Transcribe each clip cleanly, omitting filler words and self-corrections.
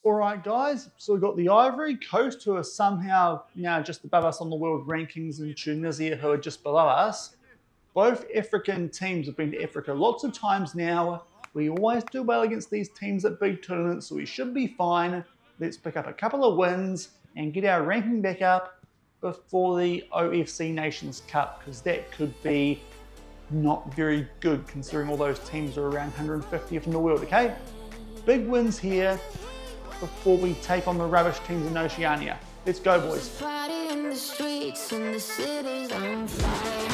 All right, guys, so we've got the Ivory Coast, who are somehow now just above us on the world rankings, and Tunisia, who are just below us. Both African teams have been to Africa lots of times now. We always do well against these teams at big tournaments, so we should be fine. Let's pick up a couple of wins and get our ranking back up before the OFC Nations Cup, because that could be not very good considering all those teams are around 150th in the world, okay? Big wins here before we take on the rubbish teams in Oceania. Let's go, boys. Party in the streets and the city's on fire.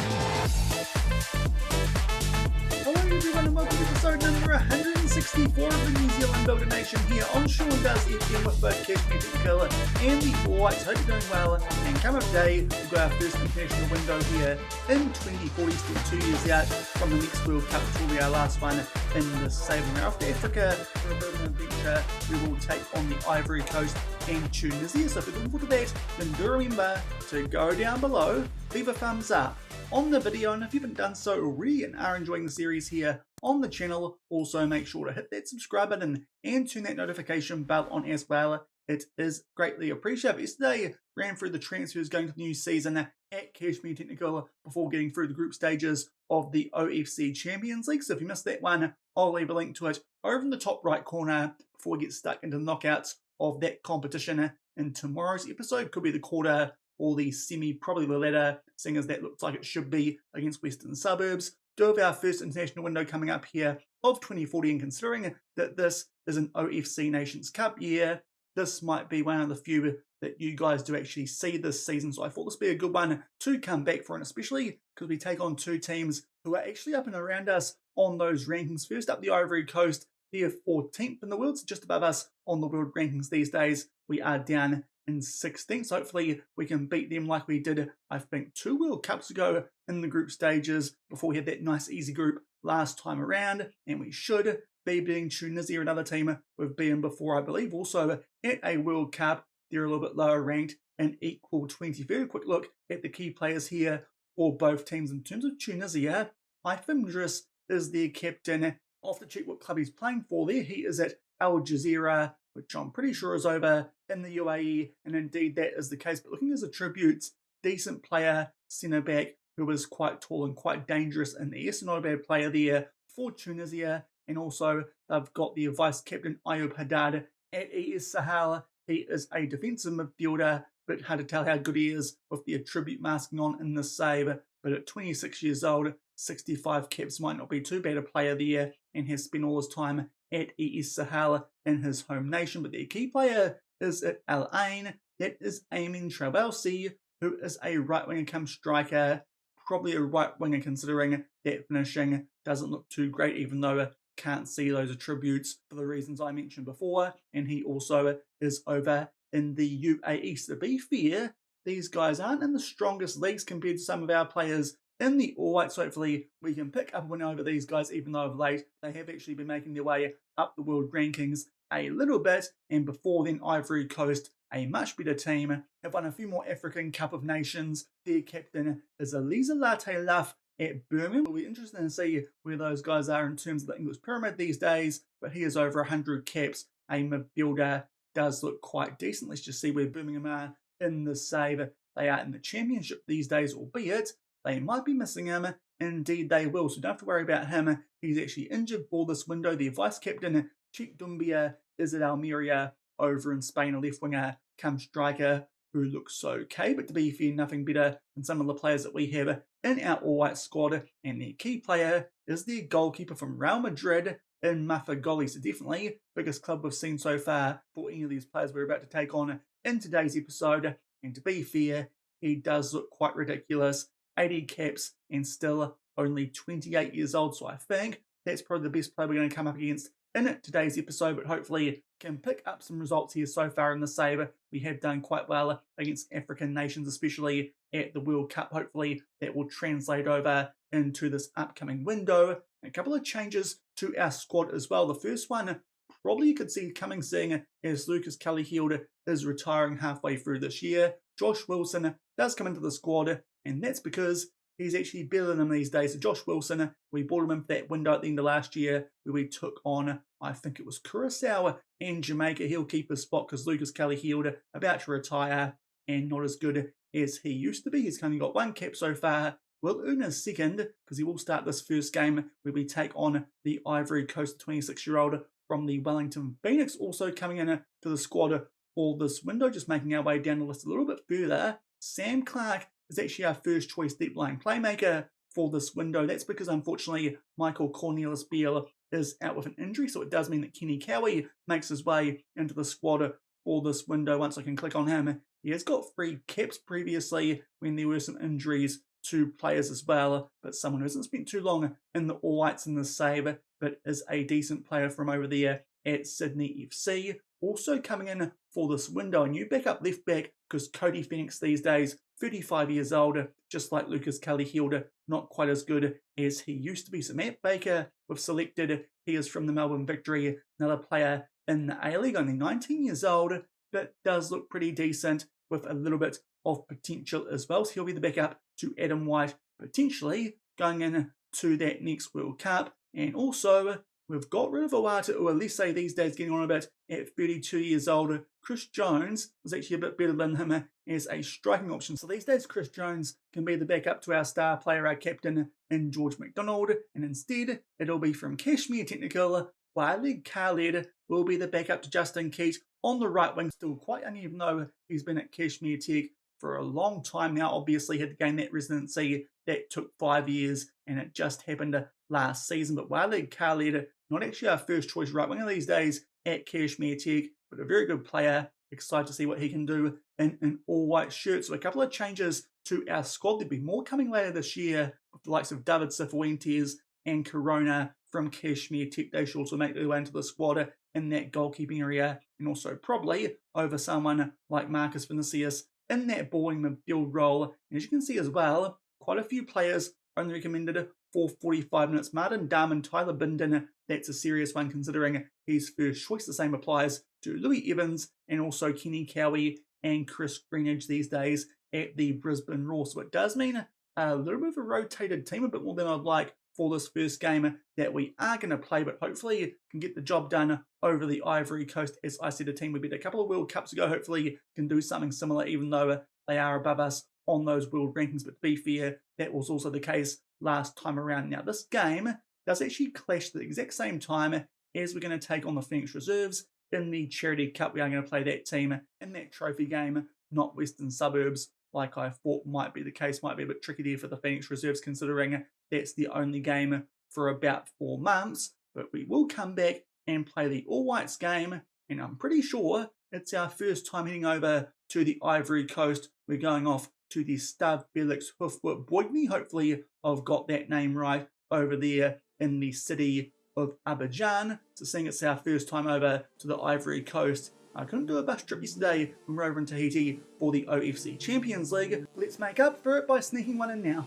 Hello everyone and welcome to episode number 164 of the New Zealand Builder Nation here on Shaun Does FM with both FM24 and the All Whites. Hope you're doing well, and come up today we've got our first international window here in 2040, still 2 years out from the next World Cup, which will be our last one in the saving. We're off to Africa for a bit of an adventure. We will take on the Ivory Coast and Tunisia, so if you're looking forward to that, then do remember to go down below, leave a thumbs up on the video, and if you haven't done so already and are enjoying the series here on the channel, also make sure to hit that subscribe button and turn that notification bell on as well. It is greatly appreciated. Yesterday ran through the transfers going to the new season at Cashmere Technical before getting through the group stages of the OFC Champions League. So if you missed that one, I'll leave a link to it over in the top right corner before we get stuck into the knockouts of that competition. In tomorrow's episode, could be the quarter or the semi, probably the latter, seeing as that looks like it should be against Western Suburbs. Do have our first international window coming up here of 2040, and considering that this is an OFC Nations Cup year, this might be one of the few that you guys do actually see this season, so I thought this would be a good one to come back for, and especially because we take on two teams who are actually up and around us on those rankings. First up, the Ivory Coast, they're 14th in the world, so just above us on the world rankings these days. We are down in 16th, so hopefully we can beat them like we did, I think, 2 World Cups ago in the group stages before we had that nice easy group last time around, and we should be beating Tunisia, another team we've beaten before, I believe, also at a World Cup. They're a little bit lower ranked and equal 23rd. A quick look at the key players here for both teams. In terms of Tunisia, FM24 is their captain. Off to check what club he's playing for there. He is at Al Jazeera, which I'm pretty sure is over in the UAE, and indeed that is the case. But looking at his attributes, decent player, centre back, who is quite tall and quite dangerous in the air, so not a bad player there for Tunisia. And also they've got the vice captain Ayoub Haddad at ES Sahel. He is a defensive midfielder, but hard to tell how good he is with the attribute masking on in the save. But at 26 years old, 65 caps, might not be too bad a player there, and has spent all his time at ES Sahel in his home nation. But their key player is at Al Ain. That is Amin Trabelsi, who is a right winger come striker, probably a right winger considering that finishing doesn't look too great, even though I can't see those attributes for the reasons I mentioned before. And he also is over in the UAE. So to be fair, these guys aren't in the strongest leagues compared to some of our players in the All Whites. So hopefully we can pick up a win over these guys, even though of late they have actually been making their way up the world rankings a little bit. And before then, Ivory Coast, a much better team, have won a few more African Cup of Nations. Their captain is Eliza Latte Luff at Birmingham. It'll be interesting to see where those guys are in terms of the English pyramid these days, but he is over 100 caps. A midfielder, does look quite decent. Let's just see where Birmingham are in the save. They are in the championship these days, albeit they might be missing him. Indeed they will, so don't have to worry about him. He's actually injured for this window. Their vice captain Cheikh Doumbia is at Almeria over in Spain, a left winger come striker who looks okay, but to be fair, nothing better than some of the players that we have in our all-white squad. And their key player is their goalkeeper from Real Madrid in Mafagoli. So definitely biggest club we've seen so far for any of these players we're about to take on in today's episode. And to be fair, he does look quite ridiculous. 80 caps and still only 28 years old. So I think that's probably the best player we're going to come up against in today's episode, but hopefully can pick up some results here so far in the save. We have done quite well against African nations, especially at the World Cup. Hopefully that will translate over into this upcoming window. A couple of changes to our squad as well. The first one, probably you could see coming, seeing as Lucas Kelly-Heald is retiring halfway through this year. Josh Wilson does come into the squad, and that's because he's actually better than him these days. So Josh Wilson, we brought him in for that window at the end of last year where we took on I think it was Curacao and Jamaica. He'll keep his spot because Lucas Kelly-Hield about to retire and not as good as he used to be. He's only got 1 cap so far. Will earn his second because he will start this first game where we take on the Ivory Coast 26-year-old from the Wellington Phoenix. Also coming in to the squad for this window, just making our way down the list a little bit further. Sam Clark is actually our first choice deep line playmaker for this window. That's because unfortunately Michael Cornelius-Beale is out with an injury, so it does mean that Kenny Cowie makes his way into the squad for this window. Once I can click on him, he has got 3 caps previously when there were some injuries to players as well, but someone who hasn't spent too long in the All Whites in the save, but is a decent player from over there at Sydney FC. Also coming in for this window, a new backup left back, because Cody Phoenix these days, 35 years old, just like Lucas Kelly-Hield, not quite as good as he used to be. So Matt Baker, we've selected, he is from the Melbourne Victory, another player in the A-League, only 19 years old, but does look pretty decent with a little bit of potential as well. So he'll be the backup to Adam White, potentially going in to that next World Cup. And also, we've got rid of Owata Uelese these days, getting on a bit at 32 years old. Chris Jones was actually a bit better than him as a striking option. So these days, Chris Jones can be the backup to our star player, our captain, in George McDonald. And instead, it'll be from Kashmir Technical. Walid Khaled will be the backup to Justin Keat on the right wing. Still quite young, even though he's been at Kashmir Tech for a long time now. Obviously had to gain that residency. That took 5 years, and it just happened last season. But Walid Khaled, not actually our first choice right winger these days at Kashmir Tech, but a very good player. Excited to see what he can do in an all-white shirt. So a couple of changes to our squad. There'll be more coming later this year with the likes of David Cifuentes and Corona from Kashmir Tech. They should also make their way into the squad in that goalkeeping area, and also probably over someone like Marcus Vinicius in that balling midfield role. And as you can see as well, quite a few players only recommended for 45 minutes. Martin Darman, Tyler Binden, that's a serious one considering he's first choice. The same applies to Louis Evans and also Kenny Cowie and Chris Greenidge these days at the Brisbane Roar. So it does mean a little bit of a rotated team, a bit more than I'd like for this first game that we are going to play, but hopefully can get the job done over the Ivory Coast. As I said, a team we beat a couple of World Cups ago, hopefully can do something similar, even though they are above us on those world rankings. But to be fair, that was also the case last time around. Now, this game does actually clash at the exact same time as we're going to take on the Phoenix Reserves in the Charity Cup. We are going to play that team in that trophy game, not Western Suburbs, like I thought might be the case. Might be a bit tricky there for the Phoenix Reserves, considering that's the only game for about 4 months. But we will come back and play the All Whites game, and I'm pretty sure it's our first time heading over to the Ivory Coast. We're going off to the Stade Felix Houphouët-Boigny. Hopefully I've got that name right over there in the city of Abidjan. So seeing it's our first time over to the Ivory Coast, I couldn't do a bus trip yesterday when we were over in Tahiti for the OFC Champions League. Let's make up for it by sneaking one in now.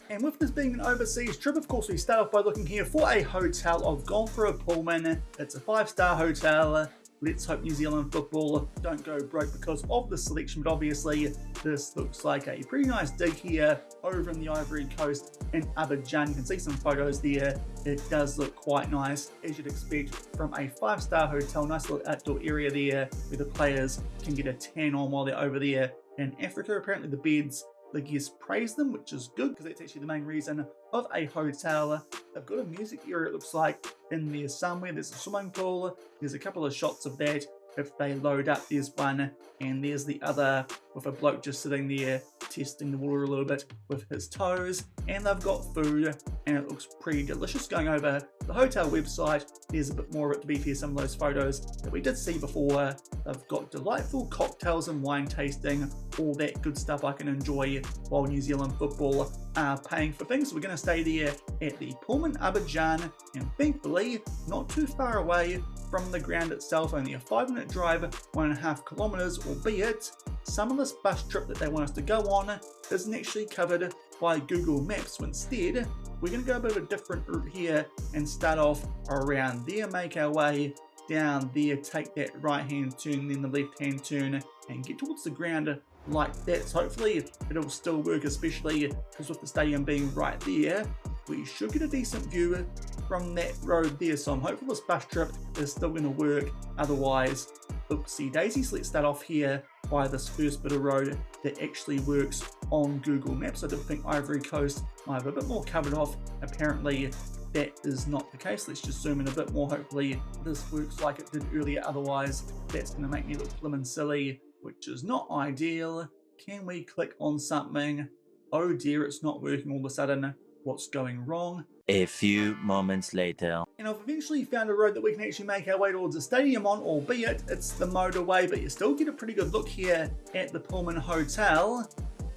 And with this being an overseas trip, of course, we start off by looking here for a hotel. I've gone for a Pullman. It's a 5-star hotel. Let's hope New Zealand football don't go broke because of the selection, but obviously this looks like a pretty nice dig here over in the Ivory Coast in Abidjan. You can see some photos there. It does look quite nice, as you'd expect from a 5-star hotel. Nice little outdoor area there where the players can get a tan on while they're over there in Africa. Apparently the beds, the guests praise them, which is good because that's actually the main reason of a hotel. They've got a music area, it looks like, in there somewhere. There's a swimming pool. There's a couple of shots of that. If they load up, there's one, and there's the other with a bloke just sitting there testing the water a little bit with his toes. And they've got food, and it looks pretty delicious. Going over the hotel website, there's a bit more of it to be fair. Some of those photos that we did see before. They've got delightful cocktails and wine tasting, all that good stuff I can enjoy while New Zealand football are paying for things. So we're going to stay there at the Pullman Abidjan, and thankfully not too far away from the ground itself, only a 5-minute drive, 1.5 kilometres, albeit some of this bus trip that they want us to go on isn't actually covered by Google Maps. So instead, we're going to go a bit of a different route here and start off around there, make our way down there, take that right hand turn, then the left hand turn, and get towards the ground like that. So hopefully it'll still work, especially because with the stadium being right there, we should get a decent view from that road there. So I'm hopeful this bus trip is still going to work. Otherwise, oopsie daisy. So let's start off here by this first bit of road that actually works on Google Maps. I did think Ivory Coast might have a bit more covered off. Apparently that is not the case. Let's just zoom in a bit more. Hopefully this works like it did earlier. Otherwise that's going to make me look flimin' silly, which is not ideal. Can we click on something? Oh dear, it's not working all of a sudden. What's going wrong? A few moments later. And I've eventually found a road that we can actually make our way towards the stadium on, albeit it's the motorway, but you still get a pretty good look here at the Pullman Hotel.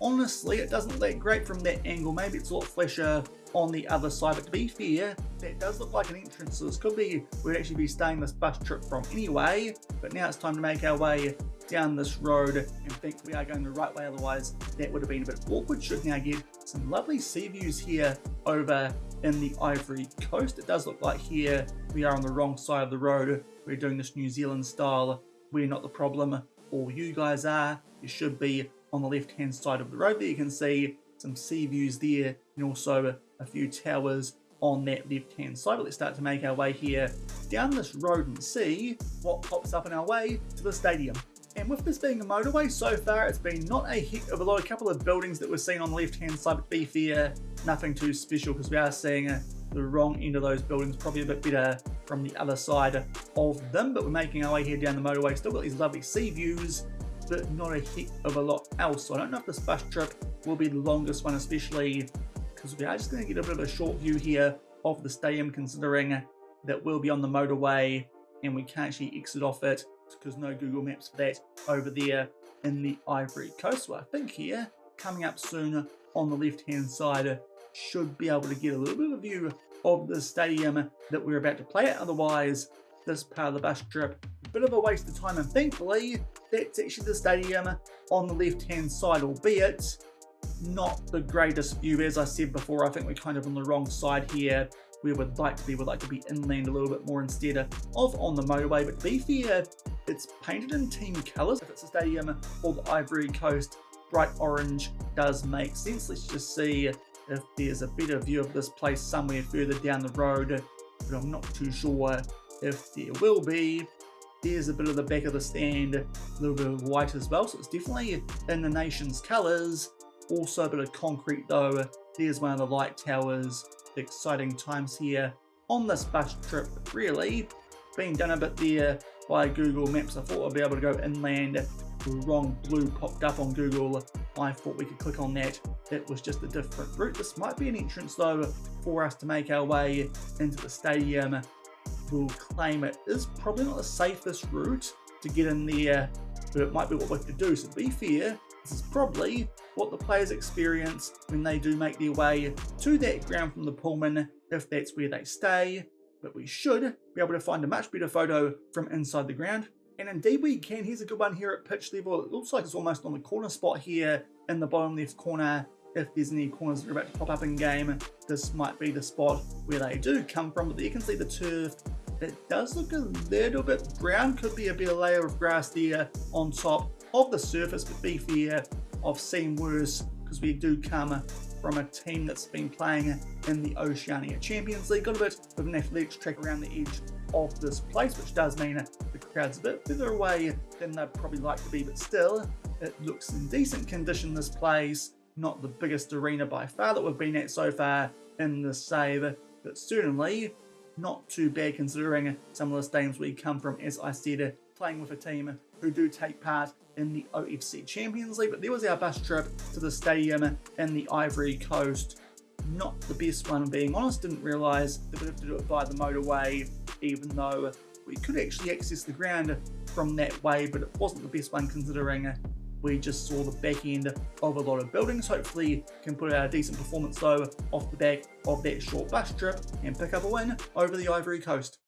Honestly, it doesn't look great from that angle. Maybe it's a lot flasher on the other side, but to be fair, that does look like an entrance, so this could be we'd actually be staying this bus trip from anyway. But now it's time to make our way down this road and think we are going the right way, otherwise that would have been a bit awkward. Should now get some lovely sea views here over in the Ivory Coast. It does look like here we are on the wrong side of the road. We're doing this New Zealand style. We're not the problem, all you guys are. You should be on the left hand side of the road there. You can see some sea views there and also a few towers on that left hand side. But let's start to make our way here down this road and see what pops up in our way to the stadium. And with this being a motorway, so far it's been not a heck of a lot. A couple of buildings that we're seeing on the left hand side, but to be fair, nothing too special because we are seeing the wrong end of those buildings, probably a bit better from the other side of them. But we're making our way here down the motorway, still got these lovely sea views, but not a heck of a lot else. So I don't know if this bus trip will be the longest one, especially because we are just going to get a bit of a short view here of the stadium, considering that we'll be on the motorway and we can't actually exit off it because no Google Maps for that over there in the Ivory Coast. So I think here, coming up soon on the left hand side, should be able to get a little bit of a view of the stadium that we're about to play at. Otherwise, this part of the bus trip, a bit of a waste of time, and thankfully that's actually the stadium on the left hand side, albeit not the greatest view. As I said before, I think we're kind of on the wrong side here. We would like to be inland a little bit more instead of on the motorway. But to be fair, it's painted in team colours. If it's a stadium for the Ivory Coast, bright orange does make sense. Let's just see if there's a better view of this place somewhere further down the road, but I'm not too sure if there will be. There's a bit of the back of the stand, a little bit of white as well, so it's definitely in the nation's colours. Also a bit of concrete though. There's one of the light towers. Exciting times here on this bus trip, really. Being done a bit there by Google Maps. I thought I'd be able to go inland. The wrong blue popped up on Google. I thought we could click on that. It was just a different route. This might be an entrance though for us to make our way into the stadium. We'll claim it is probably not the safest route to get in there, but it might be what we have to do. So to be fair, this is probably what the players experience when they do make their way to that ground from the Pullman, if that's where they stay. But we should be able to find a much better photo from inside the ground. And indeed we can. Here's a good one here at pitch level. It looks like it's almost on the corner spot here in the bottom left corner. If there's any corners that are about to pop up in game, this might be the spot where they do come from. But you can see the turf. It does look a little bit brown. Could be a bit of layer of grass there on top of the surface, but be fair, I've seen worse because we do come from a team that's been playing in the Oceania Champions League. Got a bit of an athletics track around the edge of this place, which does mean the crowd's a bit further away than they'd probably like to be, but still, it looks in decent condition, this place. Not the biggest arena by far that we've been at so far in the save, but certainly not too bad considering some of the stadiums we come from, as I said, playing with a team who do take part in the OFC Champions League. But there was our bus trip to the stadium in the Ivory Coast. Not the best one, being honest. Didn't realise that we'd have to do it via the motorway, even though we could actually access the ground from that way, but it wasn't the best one considering we just saw the back end of a lot of buildings. Hopefully can put out a decent performance though off the back of that short bus trip and pick up a win over the Ivory Coast.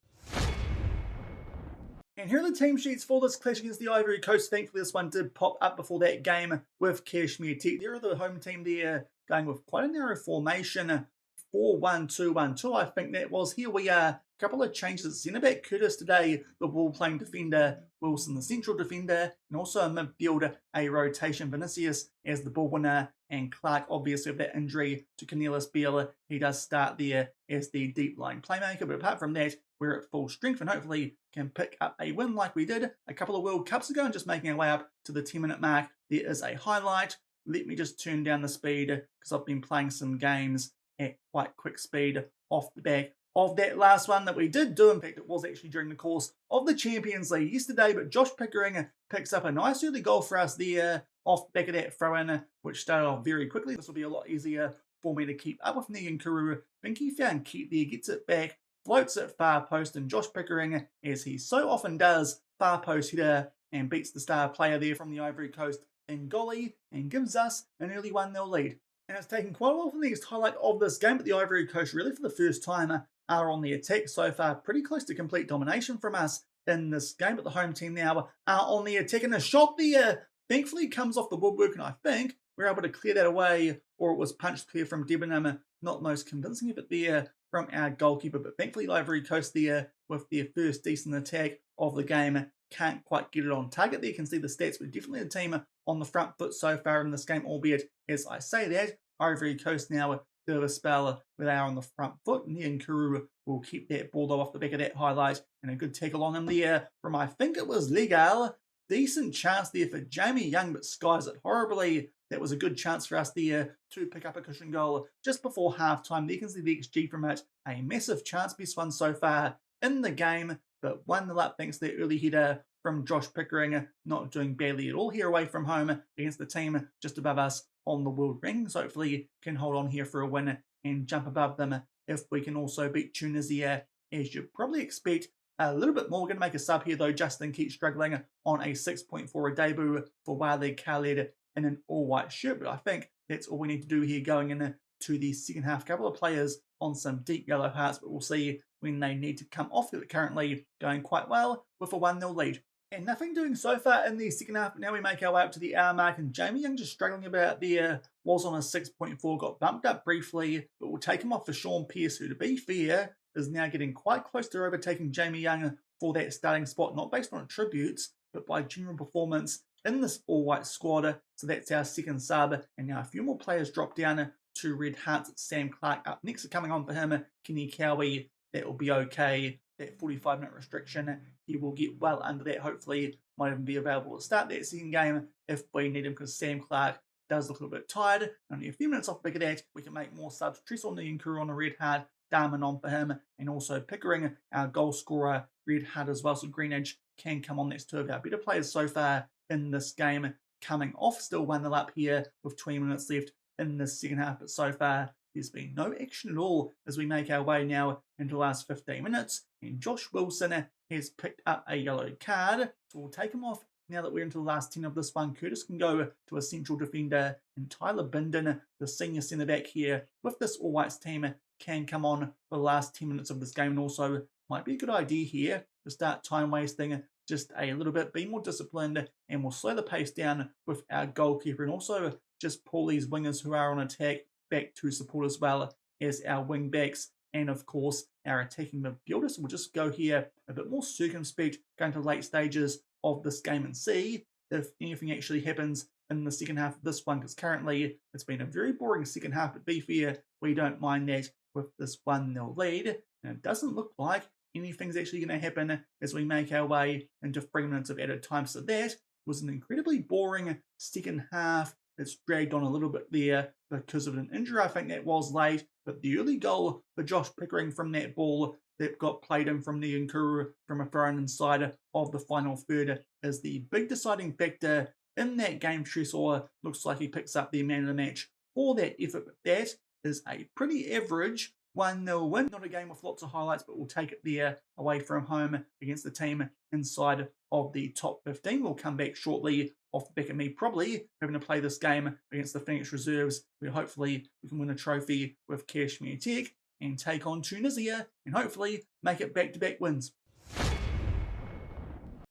And here are the team sheets for this clash against the Ivory Coast. Thankfully this one did pop up before that game with Kashmir Tech. There are the home team there going with quite a narrow formation. 4-1-2-1-2, I think that was. Here we are. A couple of changes at centre back. Curtis today, the ball playing defender. Wilson, the central defender. And also a midfielder, a rotation. Vinicius as the ball winner. And Clark, obviously, with that injury to Cornelis Beale, he does start there as the deep line playmaker. But apart from that, we're at full strength and hopefully can pick up a win like we did a couple of World Cups ago. And just making our way up to the 10-minute mark, there is a highlight. Let me just turn down the speed because I've been playing some games at quite quick speed off the back of that last one that we did do. In fact, it was actually during the course of the Champions League yesterday, but Josh Pickering picks up a nice early goal for us there off the back of that throw-in, which started off very quickly. This will be a lot easier for me to keep up with Nyankuru. I think he found Keat there, gets it back, floats it far post, and Josh Pickering, as he so often does, far post header and beats the star player there from the Ivory Coast Ngoli and gives us an early 1-0 lead. And it's taken quite a while for the next highlight of this game, but the Ivory Coast really for the first time are on the attack so far. Pretty close to complete domination from us in this game, but the home team now are on the attack. And a shot there thankfully comes off the woodwork, and I think we're able to clear that away, or it was punched clear from Debenham. Not most convincing effort there from our goalkeeper, but thankfully Ivory Coast there with their first decent attack of the game can't quite get it on target there. You can see the stats, but definitely the team on the front foot so far in this game, albeit as I say that, Ivory Coast now a bit of a spell where they are on the front foot, and Nyankuru will keep that ball though off the back of that highlight, and a good tackle on him there from, I think it was Legal. Decent chance there for Jamie Young, but skies it horribly. That was a good chance for us there to pick up a cushion goal just before half-time. There you can see the XG from it. A massive chance, best one so far in the game, but 1-0 up thanks to that early header from Josh Pickering. Not doing badly at all here away from home against the team just above us on the world rankings. Hopefully can hold on here for a win and jump above them if we can also beat Tunisia, as you probably expect. A little bit more. We're going to make a sub here though. Justin Keat struggling on a 6.4 debut for Wale Khaled in an all-white shirt, but I think that's all we need to do here going into the second half. A couple of players on some deep yellow hearts, but we'll see when they need to come off. They're currently going quite well with a 1-0 lead. And nothing doing so far in the second half, but now we make our way up to the hour mark, and Jamie Young just struggling about there. Was on a 6.4, got bumped up briefly, but we'll take him off for Shaun Pearce, who, to be fair, is now getting quite close to overtaking Jamie Young for that starting spot, not based on attributes, but by general performance in this all-white squad. So that's our second sub, and now a few more players drop down to Red Hearts. Sam Clark up next, coming on for him. Kenny Cowie, that will be okay. That 45-minute restriction, he will get well under that. Hopefully, might even be available to start that second game if we need him, because Sam Clark does look a little bit tired. Only a few minutes off the back of that, we can make more subs. Tressel Nyankuru on a Red Heart, Darman on for him, and also Pickering, our goal scorer, Red Heart as well. So Greenidge can come on. That's two of our better players so far in this game coming off. Still 1-0 up here with 20 minutes left in the second half, but so far there's been no action at all as we make our way now into the last 15 minutes. And Josh Wilson has picked up a yellow card, so we'll take him off now that we're into the last 10 of this one. Curtis can go to a central defender, and Tyler Binden, the senior centre back here with this All Whites team, can come on for the last 10 minutes of this game. And also might be a good idea here to start time wasting just a little bit, be more disciplined, and we'll slow the pace down with our goalkeeper, and also just pull these wingers who are on attack back to support as well as our wing backs, and of course our attacking midfielders. So we'll just go here a bit more circumspect, going to late stages of this game and see if anything actually happens in the second half of this one, because currently it's been a very boring second half, but be fair, we don't mind that with this 1-0 lead. And it doesn't look like anything's actually going to happen as we make our way into 3 minutes of added time. So that was an incredibly boring second half. It's dragged on a little bit there because of an injury. I think that was late, but the early goal for Josh Pickering from that ball that got played in from Nyankuru from a throw-in inside of the final third is the big deciding factor in that game. Tressor looks like he picks up the man of the match for that effort, but that is a pretty average 1-0 win. Not a game with lots of highlights, but we'll take it there away from home against the team inside of the top 15. We'll come back shortly off the back of me probably having to play this game against the Phoenix Reserves, where hopefully we can win a trophy with Kashmir Tech and take on Tunisia and hopefully make it back-to-back wins.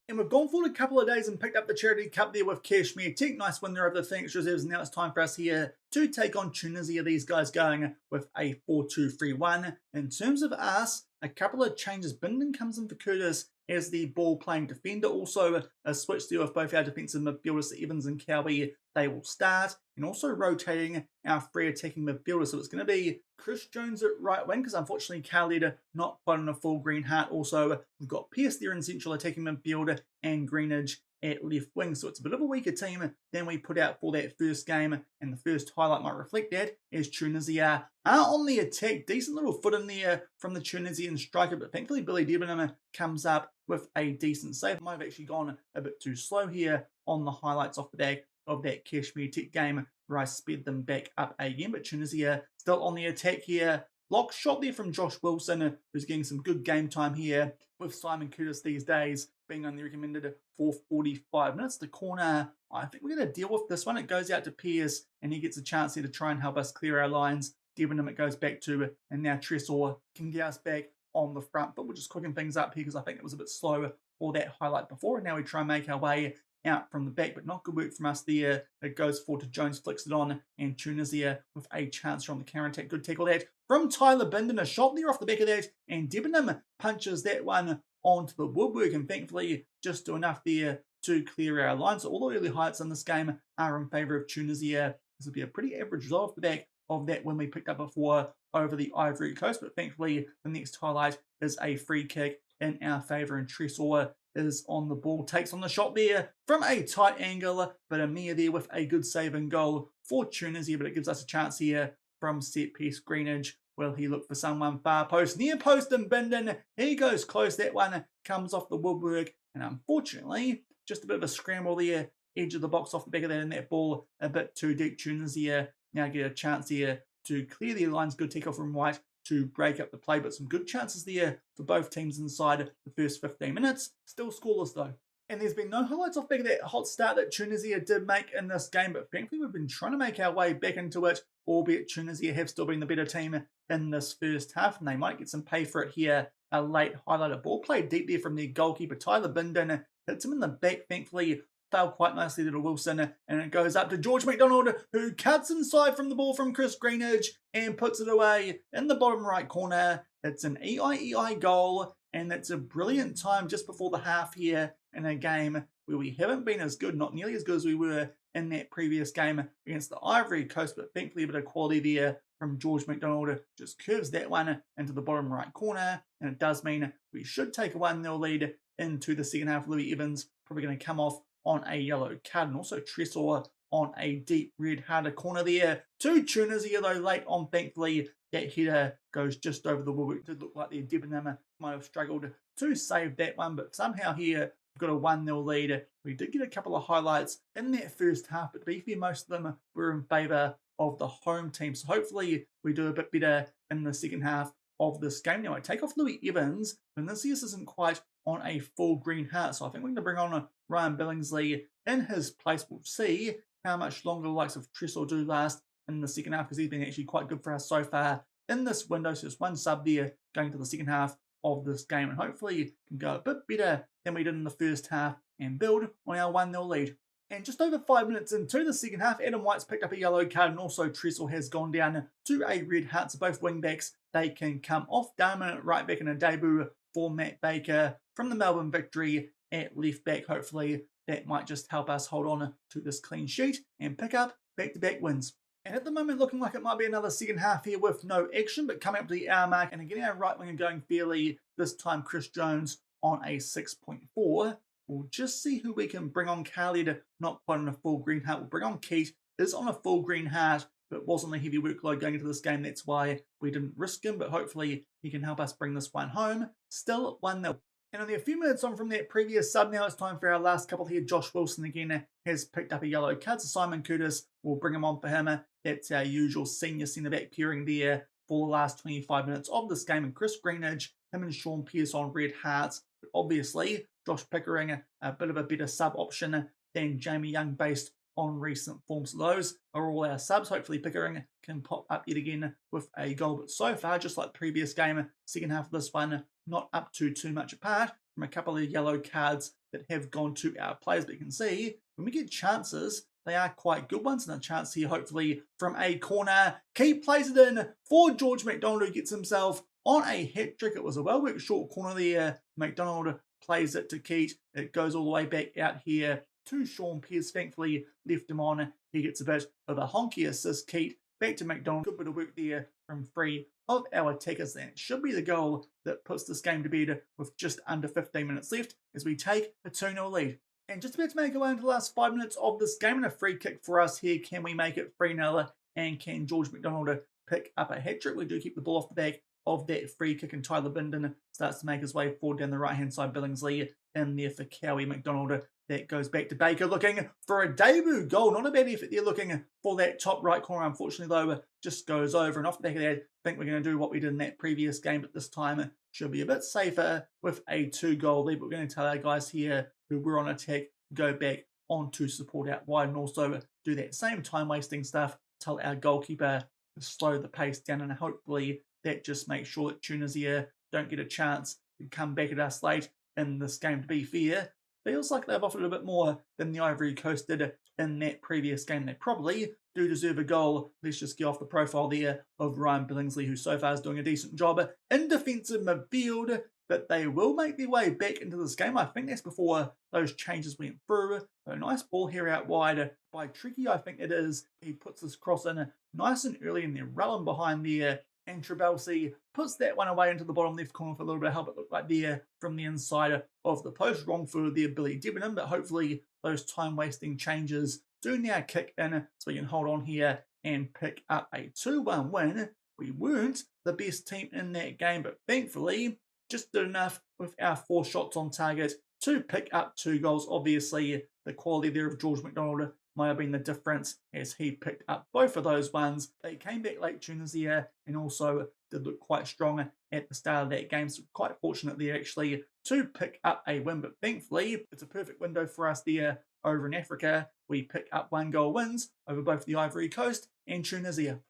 And we've gone forward a couple of days and picked up the Charity Cup there with Kashmir Tech. Nice win there over the Phoenix Reserves. And now it's time for us here to take on Tunisia. These guys going with a 4-2-3-1. In terms of us, a couple of changes. Binden comes in for Curtis as the ball-playing defender. Also, a switch there with both our defensive midfielders, Evans and Cowie. They will start. And also rotating our free attacking midfielders. So it's going to be Chris Jones at right wing, because unfortunately Khaled not quite on a full green hat. Also, we've got Pierce there in central attacking midfield and Greenidge at left wing. So it's a bit of a weaker team than we put out for that first game, and the first highlight might reflect that as Tunisia are on the attack. Decent little foot in there from the Tunisian striker, but thankfully Billy Debenham comes up with a decent save. Might have actually gone a bit too slow here on the highlights off the back of that Kashmir Tech game where I sped them back up again, but Tunisia still on the attack here. Block shot there from Josh Wilson, who's getting some good game time here with Simon Curtis these days being only recommended for 45 minutes. The corner, I think we're going to deal with this one. It goes out to Pierce, and he gets a chance here to try and help us clear our lines. Debenham it goes back to, and now Tressor can get us back on the front. But we're just cooking things up here because I think it was a bit slow for that highlight before. And now we try and make our way out from the back, but not good work from us there. It goes forward to Jones, flicks it on, and Tunisia with a chance from the counter attack. Good tackle that from Tyler Binden. A shot there off the back of that, and Debenham punches that one onto the woodwork, and thankfully just do enough there to clear our line. So all the early highlights in this game are in favour of Tunisia. This will be a pretty average result off the back of that when we picked up before over the Ivory Coast, but thankfully the next highlight is a free kick in our favour, and Tressor is on the ball, takes on the shot there from a tight angle, but Amir there with a good save and goal for Tunisia, but it gives us a chance here from set piece. Greenidge, will he look for someone far post, near post, and Binden, he goes close, that one comes off the woodwork, and unfortunately just a bit of a scramble there, edge of the box off the back of that, and that ball a bit too deep. Tunisia now get a chance here to clear their lines. Good tackle from White to break up the play, but some good chances there for both teams inside the first 15 minutes. Still scoreless though. And there's been no highlights off back of that hot start that Tunisia did make in this game, but thankfully we've been trying to make our way back into it, albeit Tunisia have still been the better team in this first half, and they might get some pay for it here. A late highlighter ball played deep there from their goalkeeper, Tyler Binden, hits him in the back, thankfully fell quite nicely to Wilson, and it goes up to George McDonald, who cuts inside from the ball from Chris Greenidge and puts it away in the bottom right corner. It's an EIEI goal, and it's a brilliant time just before the half here in a game where we haven't been as good, not nearly as good as we were in that previous game against the Ivory Coast, but thankfully a bit of quality there from George McDonald. Just curves that one into the bottom right corner, and it does mean we should take a 1-0 lead into the second half. Louis Evans probably going to come off on a yellow card, and also Tressor on a deep red harder corner there to Tunisia, though late on. Thankfully that header goes just over the woodwork. It did look like the Debenham might have struggled to save that one, but somehow here we've got a 1-0 lead. We did get a couple of highlights in that first half, but to be fair, most of them were in favour of the home team, so hopefully we do a bit better in the second half of this game. Now I take off Louis Evans, and this isn't quite on a full green hat, so I think we're going to bring on Ryan Billingsley in his place. We'll see how much longer the likes of Tressor do last in the second half, because he's been actually quite good for us so far in this window. So just one sub there going to the second half of this game, and hopefully can go a bit better than we did in the first half and build on our 1-0 lead. And just over 5 minutes into the second half, Adam White's picked up a yellow card, and also Tressor has gone down to a red hat. So both wing backs, they can come off. Darman at right back in a debut for Matt Baker from the Melbourne Victory at left back. Hopefully that might just help us hold on to this clean sheet and pick up back-to-back wins. And at the moment looking like it might be another second half here with no action, but coming up to the hour mark, and again our right winger going fairly, this time Chris Jones on a 6.4. We'll just see who we can bring on. Khaled, not quite on a full green hat. We'll bring on Keat, is on a full green hat, but wasn't a heavy workload going into this game. That's why we didn't risk him, but hopefully he can help us bring this one home. Still 1-0. And only a few minutes on from that previous sub, now it's time for our last couple here. Josh Wilson again has picked up a yellow card, so Simon Curtis will bring him on for him. That's our usual senior centre-back pairing there for the last 25 minutes of this game. And Chris Greenidge, him and Shaun Pierce on red hearts. But obviously, Josh Pickering, a bit of a better sub option than Jamie Young based on recent forms. Those are all our subs. Hopefully Pickering can pop up yet again with a goal. But so far, just like the previous game, second half of this one, not up to too much apart from a couple of yellow cards that have gone to our players. But you can see, when we get chances, they are quite good ones, and a chance here hopefully from a corner. Keith plays it in for George McDonald, who gets himself on a hat-trick. It was a well-worked short corner there. McDonald plays it to Keith. It goes all the way back out here to Shaun. Pearce thankfully left him on. He gets a bit of a honky assist. Keith back to McDonald. Good bit of work there from three of our attackers. That should be the goal that puts this game to bed with just under 15 minutes left as we take a 2-0 lead. And just about to make our way into the last 5 minutes of this game, and a free kick for us here. Can we make it 3-0? And can George McDonald pick up a hat-trick? We do keep the ball off the back of that free kick, and Tyler Bindon starts to make his way forward down the right-hand side. Billingsley in there for Cowie. McDonald, that goes back to Baker, looking for a debut goal. Not a bad effort there, looking for that top right corner. Unfortunately, though, just goes over. And off the back of that, I think we're going to do what we did in that previous game, but this time should be a bit safer with a 2-goal lead. We're going to tell our guys here who were on attack, go back on to support out wide, and also do that same time-wasting stuff. Tell our goalkeeper to slow the pace down, and hopefully that just makes sure that Tunisia don't get a chance to come back at us late in this game. To be fair, feels like they've offered a bit more than the Ivory Coast did in that previous game. They probably do deserve a goal. Let's just get off the profile there of Ryan Billingsley, who so far is doing a decent job in defensive midfield, but they will make their way back into this game. I think that's before those changes went through. A nice ball here out wide by Tricky, I think it is. He puts this cross in nice and early, and they're rolling behind there. And Trabelsi puts that one away into the bottom left corner for a little bit of help. It looked like there from the inside of the post. Wrong for there, Billy Debenham, but hopefully those time-wasting changes do now kick in so we can hold on here and pick up a 2-1 win. We weren't the best team in that game, but thankfully just did enough with our 4 shots on target to pick up 2 goals. Obviously, the quality there of George McDonald might have been the difference as he picked up both of those ones. They came back late, Tunisia, and also did look quite strong at the start of that game. So quite fortunate there actually to pick up a win. But thankfully, it's a perfect window for us there over in Africa. We pick up 1-goal wins over both the Ivory Coast and Tunisia.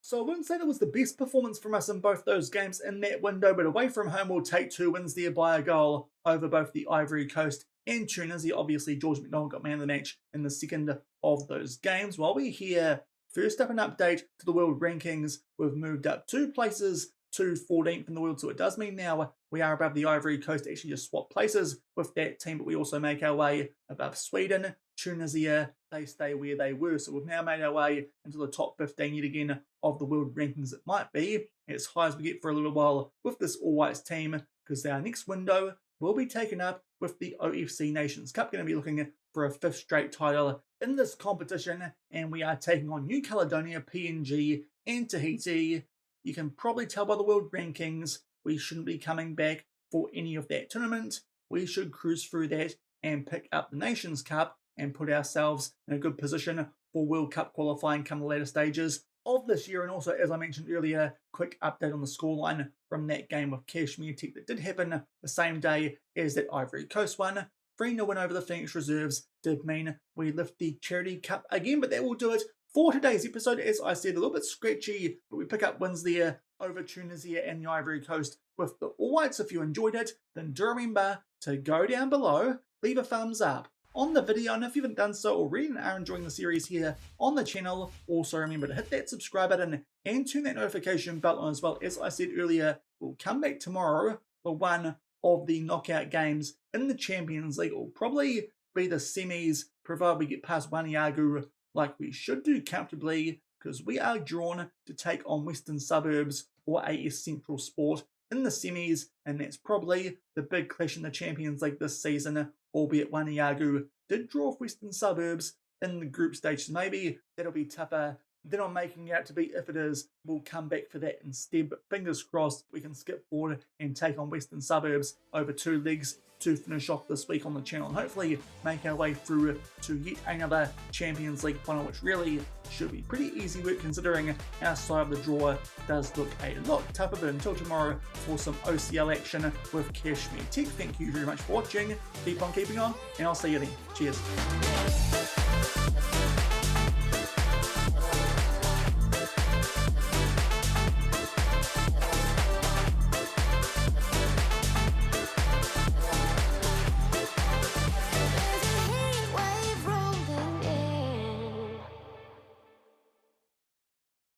So I wouldn't say that was the best performance from us in both those games in that window, but away from home we'll take 2 wins there by a goal over both the Ivory Coast and Tunisia. Obviously, George McDonald got man of the match in the second of those games. While we're here, first up an update to the world rankings. We've moved up 2 places to 14th in the world, so it does mean now we are above the Ivory Coast. Actually just swap places with that team, but we also make our way above Sweden. Tunisia, they stay where they were, so we've now made our way into the top 15 yet again of the world rankings. It might be as high as we get for a little while with this All Whites team, because our next window will be taken up with the OFC Nations Cup. Going to be looking for a 5th straight title in this competition, and we are taking on New Caledonia, PNG, and Tahiti. You can probably tell by the world rankings we shouldn't be coming back for any of that tournament. We should cruise through that and pick up the Nations Cup and put ourselves in a good position for World Cup qualifying come the later stages of this year. And also, as I mentioned earlier, quick update on the scoreline from that game with Kashmir Tech that did happen the same day as that Ivory Coast one. 3-0 win over the Phoenix Reserves did mean we lift the Charity Cup again, but that will do it for today's episode. As I said, a little bit scratchy, but we pick up wins there over Tunisia and the Ivory Coast with the All Whites. If you enjoyed it, then do remember to go down below, leave a thumbs up on the video, and if you haven't done so already and are enjoying the series here on the channel, also remember to hit that subscribe button and turn that notification bell on as well. As I said earlier, we'll come back tomorrow for one of the knockout games in the Champions League. It will probably be the semis, provided we get past Waniagu like we should do comfortably, because we are drawn to take on Western Suburbs or AS Central Sport in the semis, and that's probably the big clash in the Champions League this season, albeit Waniagu did draw off Western Suburbs in the group stage, so maybe that'll be tougher than I'm making it out to be. If it is, we'll come back for that instead, but fingers crossed we can skip forward and take on Western Suburbs over 2 legs to finish off this week on the channel, and hopefully make our way through to yet another Champions League final, which really should be pretty easy work considering our side of the draw does look a lot tougher. But until tomorrow for some OCL action with Kashmir Tech, thank you very much for watching, keep on keeping on, and I'll see you then. Cheers.